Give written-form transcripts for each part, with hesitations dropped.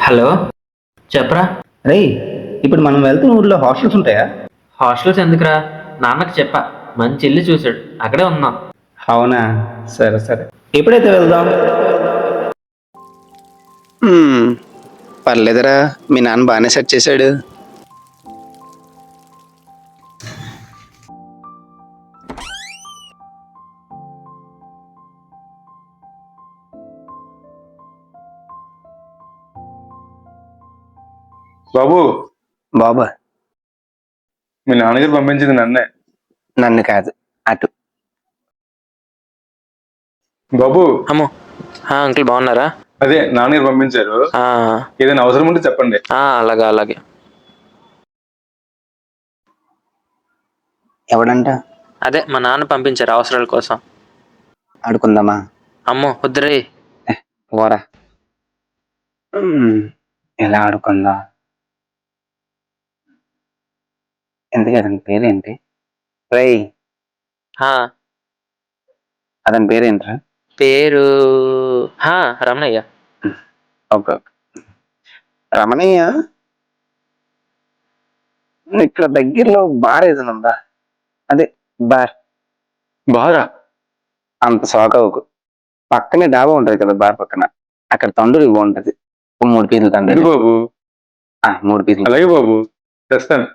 Hello. చెప్పరా. రేయ్, ఇప్పుడు మనం వెళ్తున్న ఊర్లో హాస్టల్స్ ఉంటాయా? హాస్టల్స్ ఎందుకురా? నాన్నకు చెప్పా, మంచి ఇల్లు చూశాడు, అక్కడే ఉన్నాం. అవునా, సరే సరే. ఎప్పుడైతే వెళ్దాం? పర్లేదురా, మీ నాన్న బాగానే సెట్ చేశాడు. బాబు, బాబా, మీ నాన్నగారు పంపించింది నన్నే. నన్ను కాదు, అటు. బాబు, అమ్మో. అంకుల్ బాగున్నారా? అదే నాన్నగారు పంపించారు. ఆ, ఏదైనా అవసరం ఉంటే చెప్పండి. అలాగే అలాగే. ఎవడంట? అదే మా నాన్న పంపించారు అవసరాల కోసం. ఆడుకుందామా? అమ్మో వద్దురే. పోరా. ఎలా ఆడుకుందా? ఎందుకు అతని పేరేంటి? రేయ్, హా, అతని పేరేంట్రా? పేరు రమణయ్య. Okay okay. రమణయ్య, ఇక్కడ దగ్గరలో బార్ ఏదైనా ఉందా? అదే బార్. బాగా అంత సోకవుకు. పక్కనే డాబా ఉంటది కదా బార్ పక్కన, అక్కడ తండూరి బాగుంటది. 3 పీసులు తండూరి. బాబు. 3 పీసులు. అలాగే బాబు, తెస్తాను.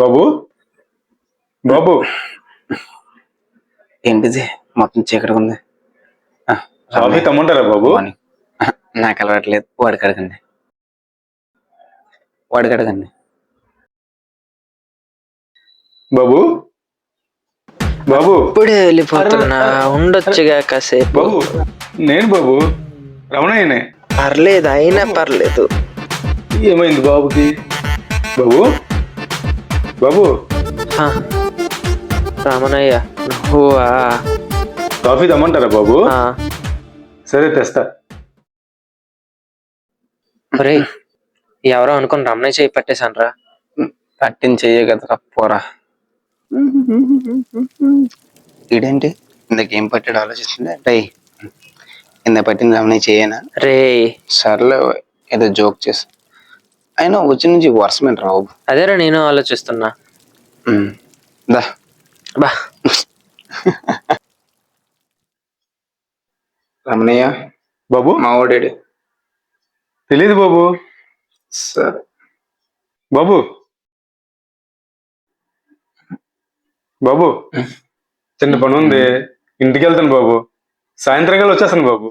బాబు, బాబు. ఏంటిది మొత్తం చీకటిగా ఉంది? కాఫీ తమ్మంటారా బాబు? నాకు అలవాట్లేదు. వాడికి అడగండి. బాబు, బాబు. ఇప్పుడే వెళ్ళిపోతున్నా, ఉండొచ్చుగా కాసేపు. బాబు, నేను బాబు, రమణయ్యనే. పర్లేదు, అయినా పర్లేదు. ఏమైంది బాబుకి? బాబు, బాబు. రమణయ్య నువ్వా? కాఫీ తమ్మంటారా బాబు? సరే తెస్తా. ఒరేయ్, ఎవరో అనుకుని రమణయ్య చేయి పట్టేశాను రా. పట్టించేయే కదా పోరా. ఇదేంటి ఇందాకేం పట్టాడు ఆలోచిస్తుంది. రై, కింద పట్టింది రమణయ్య చేయనా? రే సర్లే, ఏదో జోక్ చేసి. అయినా వచ్చి నుంచి వర్షం ఏంటి రావు? అదేరా నేను ఆలోచిస్తున్నా. దా బా. రమణయ్య బాబు, మా ఓడేడు? తెలీదు బాబు. సరే బాబు, బాబు, చిన్న పని ఉంది, ఇంటికి వెళ్తాను బాబు. సాయంత్రం వచ్చేస్తాను బాబు.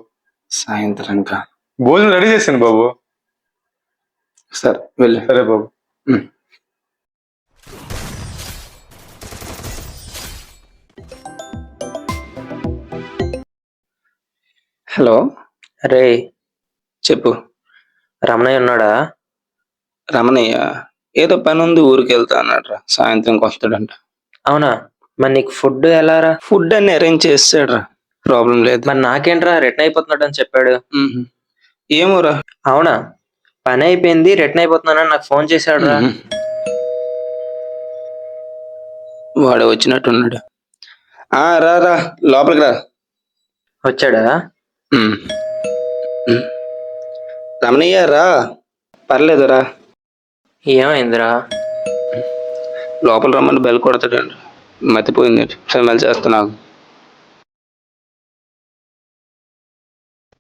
సాయంత్రానికా? భోజనం రెడీ చేశాను బాబు. సరే వెళ్ళు. సరే బాబు. హలో. రే చెప్పు. రమణయ్య ఉన్నాడా? రమణయ్య ఏదో పని ఉంది, ఊరికి వెళ్తా అన్నాడు. సాయంత్రంకి వస్తాడంట. అవునా? మరి నీకు ఫుడ్ ఎలా రా? ఫుడ్ అన్ని అరేంజ్ చేస్తాడు, ప్రాబ్లం లేదు. మరి నాకేంట్రా, రిటర్న్ అయిపోతున్నాడు అని చెప్పాడు. ఏమోరా. అవునా? పని అయిపోయింది, రిటర్న్ అయిపోతున్నానని నాకు ఫోన్ చేశాడు రా. వాడు వచ్చినట్టున్నాడు. రా రా, లోపలికి రా. వచ్చాడా? రమణయ్య రా. పర్లేదు రా. ఏమైందిరా? లోపల రమ్మని బెల్ కొడతాడండి. మతిపోయింది, ఫెమల్ చేస్తున్నావు.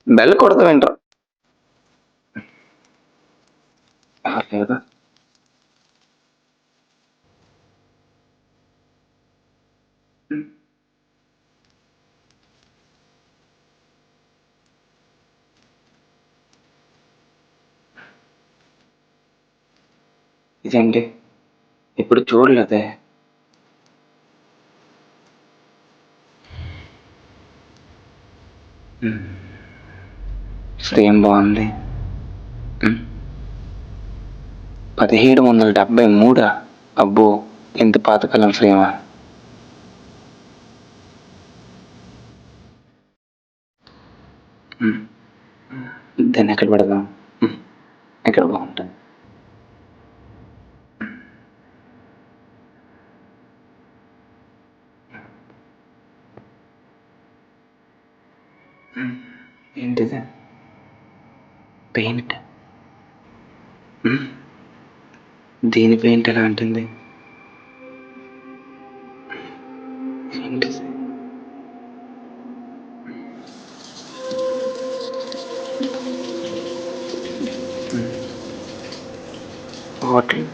బెల్ కొడతావేంట్రా? లేదా ఇదేంటి ఇప్పుడు చూడలేదే? ఫ్రేమ్ బాగుంది. 1773. అబ్బో, ఎంత పాతకాలం ఫ్రేమా. దాన్ని ఎక్కడ పెడదాం? ఎక్కడ బాగుంటుంది? ఏంటిది? పెయింట్. దీని పెయింట్ ఎలా ఉంటుంది? ఏంటిది? హోటల్.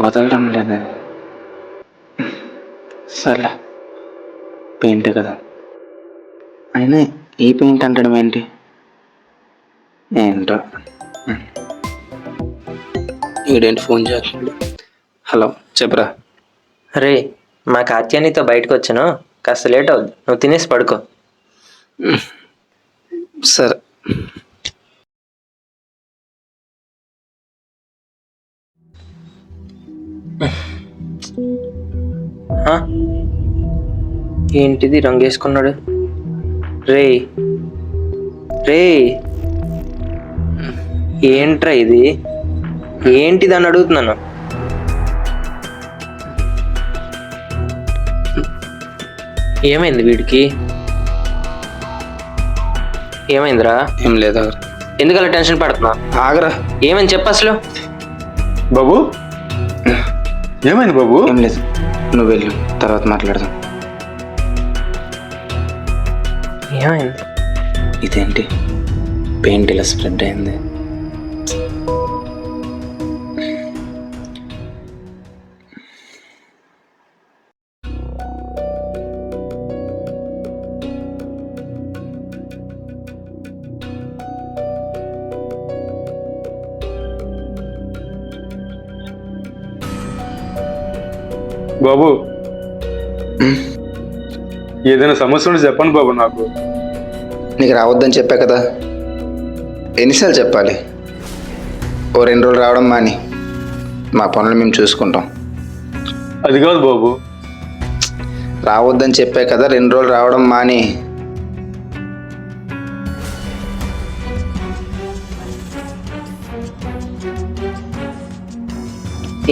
వదలడం లేదు. సర్లే, పెయింట్ కదా. అయినా ఈ పెయింట్ అంటడం ఏంటి? ఏంటో. ఈడేంటి ఫోన్ చేస్తున్నాడు? హలో, చెప్పరా. రే, మా కాత్యానితో బయటకు వచ్చాను, కాస్త లేట్ అవుద్ది, నువ్వు తినేసి పడుకో. సరే. ఆ? ఏంటిది రంగు వేసుకున్నాడు? రే రే, ఏంట్రా ఇది? ఏంటిది అని అడుగుతున్నాను. ఏమైంది వీడికి? ఏమైందిరా? ఏం లేదా? ఎందుకు అలా టెన్షన్ పడుతున్నా? ఆగరా. ఏమని చెప్పు అసలు. బాబు ఏమైంది బాబు? ఏం లేదు, నువ్వు వెళ్ళు, తర్వాత మాట్లాడదాం. ఏమైంది? ఇదేంటి పెయింట్ ఇలా స్ప్రెడ్ అయింది? బాబు ఏదైనా సమస్య ఉంటే చెప్పండి బాబు. నాకు నీకు రావద్దని చెప్పా కదా, ఎన్నిసార్లు చెప్పాలి? ఓ 2 రోజులు రావడం మాని, మా పనులు మేము చూసుకుంటాం. అది కాదు బాబు. రావద్దని చెప్పా కదా, 2 రోజులు రావడం మాని.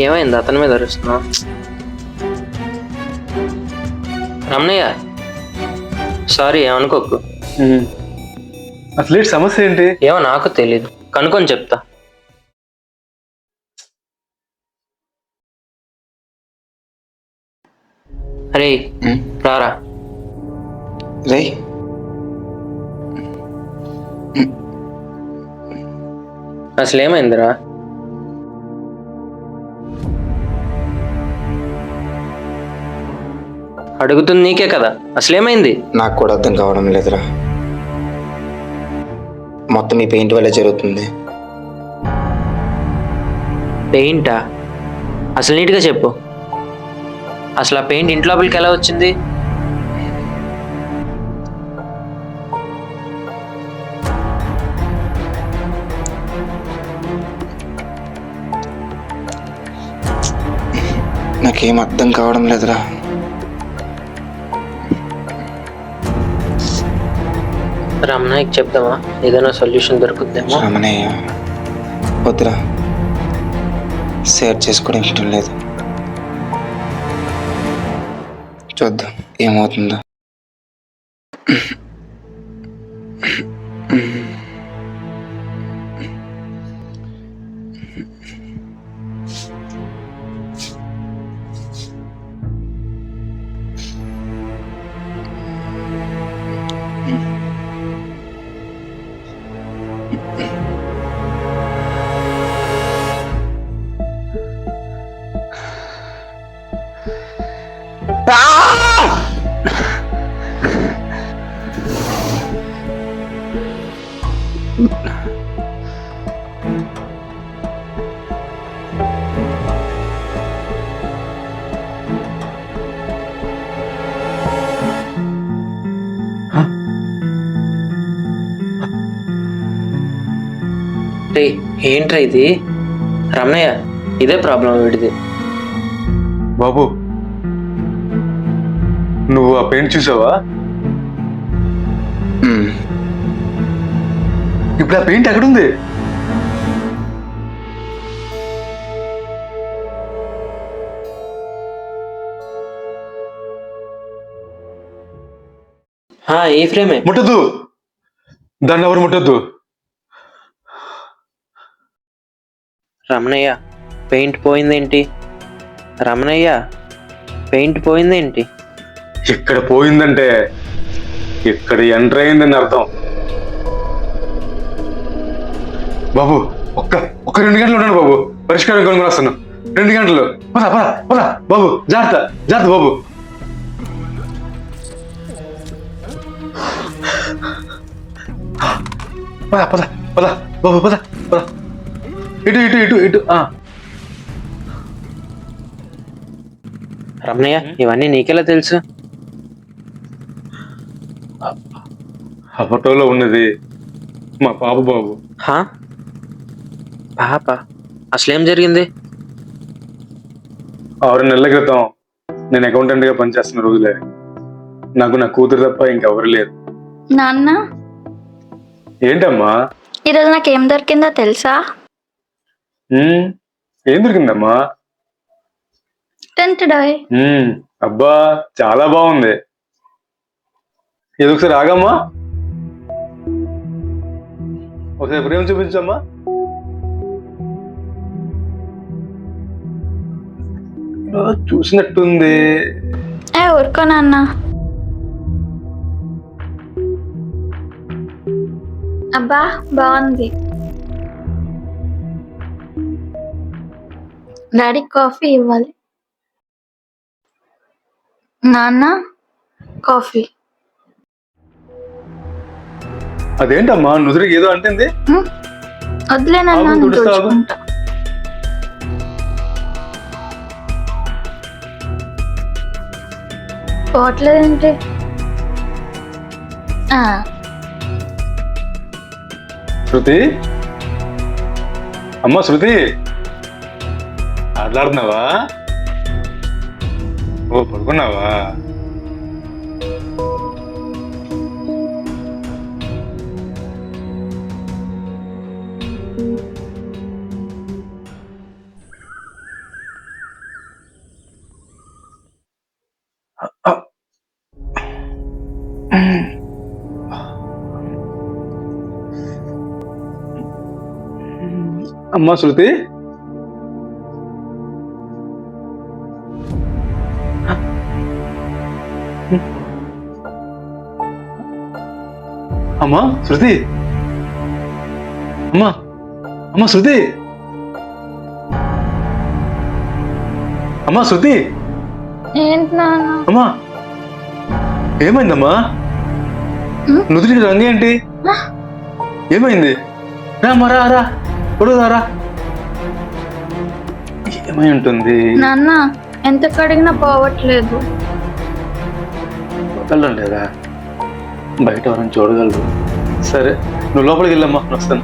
ఏమైంది? అతని మీద అరుస్తున్నావు? రమణయ్య, సారీ, ఏమనుకోకు. అసలు ఏంటి సమస్య ఏంటి? ఏమో నాకు తెలీదు, కనుక్కొని చెప్తా. అరే రారా. రే, అసలు ఏమైందిరా? అడుగుతుంది నీకే కదా, అసలేమైంది? నాకు కూడా అర్థం కావడం లేదురా. మొత్తం ఈ పెయింట్ వల్లే జరుగుతుంది. పెయింటా? అసలు నీట్గా చెప్పు, అసలు ఆ పెయింట్ ఇంటి లోపలికి ఎలా వచ్చింది? నాకేం అర్థం కావడం లేదురా. రమణయ్యకి చెప్దామా? ఏదైనా సొల్యూషన్ దొరుకుద్దేమో. రమణయ్య, వద్దురా, షేర్ చేసుకోవడం ఇష్టం లేదు. చూద్దాం ఏమవుతుందో. రే, ఏంట్రా ఇది? రమణయ్య, ఇదే ప్రాబ్లం వీడిది. బాబు నువ్వు ఆ పెయింట్ చూసావా? ఇప్పుడు ఆ పెయింట్ ఎక్కడుంది? ఈ ఫ్రేమే. ముట్టద్దు, దాన్ని ఎవరు ముట్టద్దు. రమణయ్య, పెయింట్ పోయిందేంటి? రమణయ్య, పెయింట్ పోయిందేంటి? ఇక్కడ పోయిందంటే ఇక్కడ ఎంటర్ అయిందని అర్థం. బాబు ఒక్క 2 గంటలు ఉన్నాను బాబు, పరిష్కారం కనుగొని వస్తాను. 2 గంటలు. పద పద పద బాబు, జాగ్రత్త జాగ్రత్త బాబు. పద పద పద బాబు, పద పద. ఇటు ఇటు ఇటు ఇటు. రమణయ్య, ఇవన్నీ నీకెలా తెలుసు? ఆ ఫోటోలో ఉన్నది మా పాప బాబు. పాప? అసలేం జరిగింది? 6 నెలల క్రితం నేను అకౌంటెంట్ గా పనిచేస్తున్న రోజులే. నాకు నా కూతురు తప్ప ఇంకెవరు లేరు. నాన్న, ఏంటమ్మా? ఈరోజు నాకేం దొరికిందో తెలుసా? ఏం దొరికిందమ్మా? Tent die. అబ్బా, చాలా బాగుంది. ఇది ఒకసారి ఆగమ్మా, ఒకసారి ప్రేమ చూపించమ్మా. చూసినట్టుంది. ఊరుకో నాన్న. అబ్బా, బాగుంది. డాడీ కాఫీ ఇవ్వాలి. నాన్న, కాఫీ. అదేంటమ్మా నుదురికి ఏదో అంటుంది? వద్దులే నాన్న, ఆగు, నేను తుడుస్తా, ఆగు. తుడుచుకుంటా. పోవట్లేదేంటి? శృతి, అమ్మా శృతి, ఆటలాడుతున్నావా? ఓ, పడుకున్నావా? అమ్మా శృతి, అమ్మా శృతి, అమ్మా అమ్మా శృతి, అమ్మా శృతి, ఏంటి నాన్న? అమ్మా ఏమైందమ్మా? నుదురికి రంగు ఏంటి? ఏమైంది? రామ్మా, రా రా, పొడుదారా. ఏమై ఉంటుంది? నాన్న, ఎంత కడిగినా పోవట్లేదు. వెళ్ళం లేదా? బయట ఎవరైనా చూడగలరు. సరే, నువ్వు లోపలికి వెళ్ళమ్మా, నేను వస్తాను.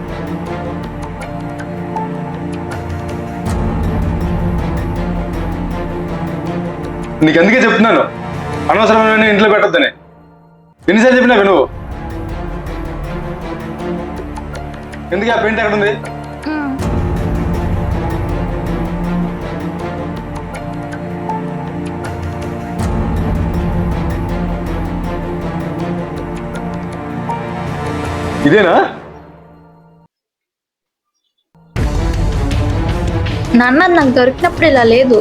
నీకు అందుకే చెప్తున్నాను, అనవసరమైన ఇంట్లో పెట్టొద్దని. ఎన్నిసార్లు చెప్పినా నువ్వు? ఎందుకు ఆ పెయింట్ ఎక్కడ ఉంది? ఇదేనా? నాన్న, నాకు దొరికినప్పుడు ఇలా లేదు.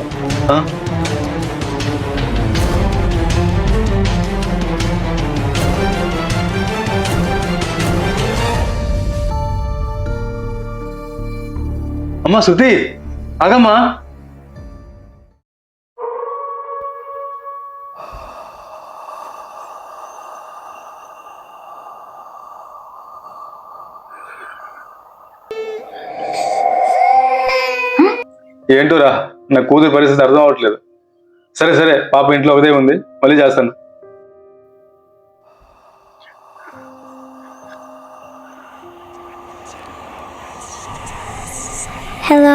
అమ్మా శృతి, ఆగమ్మా. ఏంటోరా, నా కూతురు పరిస్థితి అర్థం అవ్వట్లేదు. సరే సరే, పాప ఇంట్లో ఒకదే ఉంది, మళ్ళీ చేస్తాను. హలో,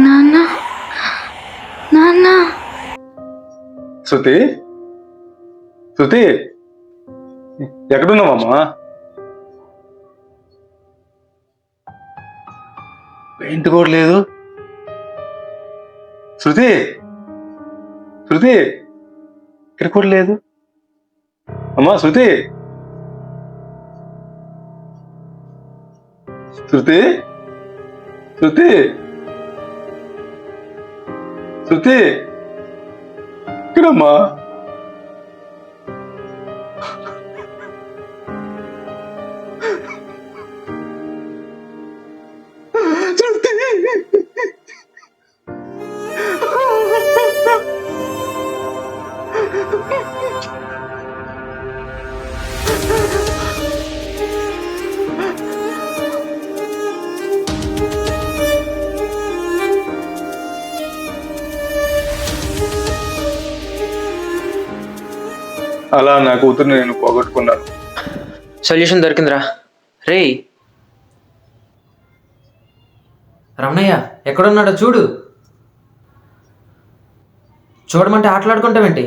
నాన్న, నాన్న. శృతి, శృతి, ఎక్కడున్నావమ్మా? పెయింట్ కూడా లేదు. శృతి శృతి ఇక్కడ కూడా లేదు. అమ్మా శృతి శృతి శృతి శృతి ఇక్కడమ్మా. అలా నా కూతుర్ని నేను పోగొట్టుకున్నాను. సొల్యూషన్ దొరికిందిరా. రేయ్ రమణయ్య ఎక్కడున్నాడో చూడు. చూడమంటే ఆటలాడుకుంటావేంటి?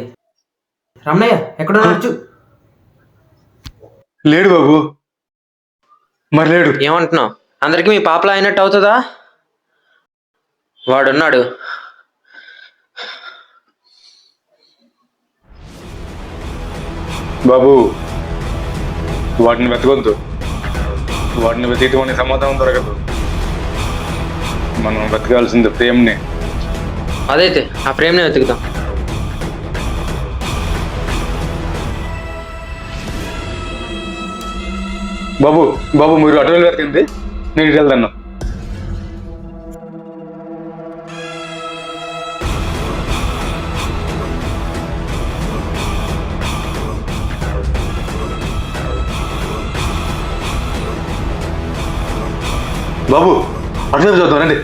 రమణయ్య ఎక్కడున్నాడు లేడు బాబు, మరి లేడు. ఏమంటున్నావు? అందరికీ మీ పాపలా అయినట్టు అవుతుందా? వాడున్నాడు. బాబు వాటిని వెతకొద్దు. వాటిని వెతికితే మనకి సమాధానం దొరకదు. మనం వెతకాల్సింది ప్రేమని. అదైతే ఆ ప్రేమనే వెతుకుతాం. బాబు బాబు మీరు అటు వెళ్ళి వెతకండి, నేను ఇటు వెళ్తాను. బాబు అటువైపు చూద్దాం రండి.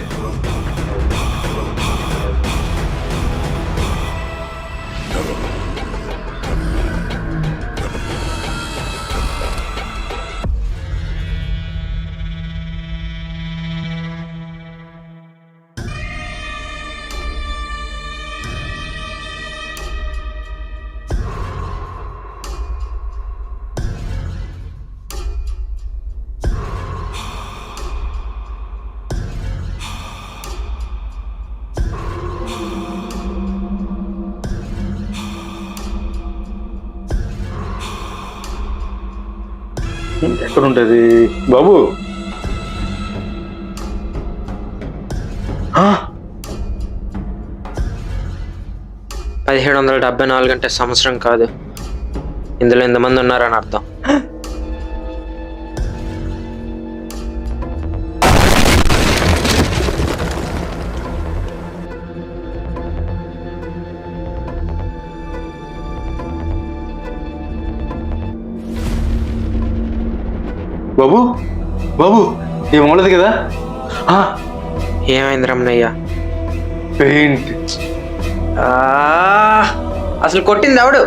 ఎక్కడ ఉంటుంది బాబు? 1774 అంటే సంవత్సరం కాదు, ఇందులో ఎంతమంది ఉన్నారని అర్థం. బాబు బాబు ఏమవలేదు కదా? ఏమైంది రమణయ్య? పెయింట్. అసలు కొట్టింది ఎవడు?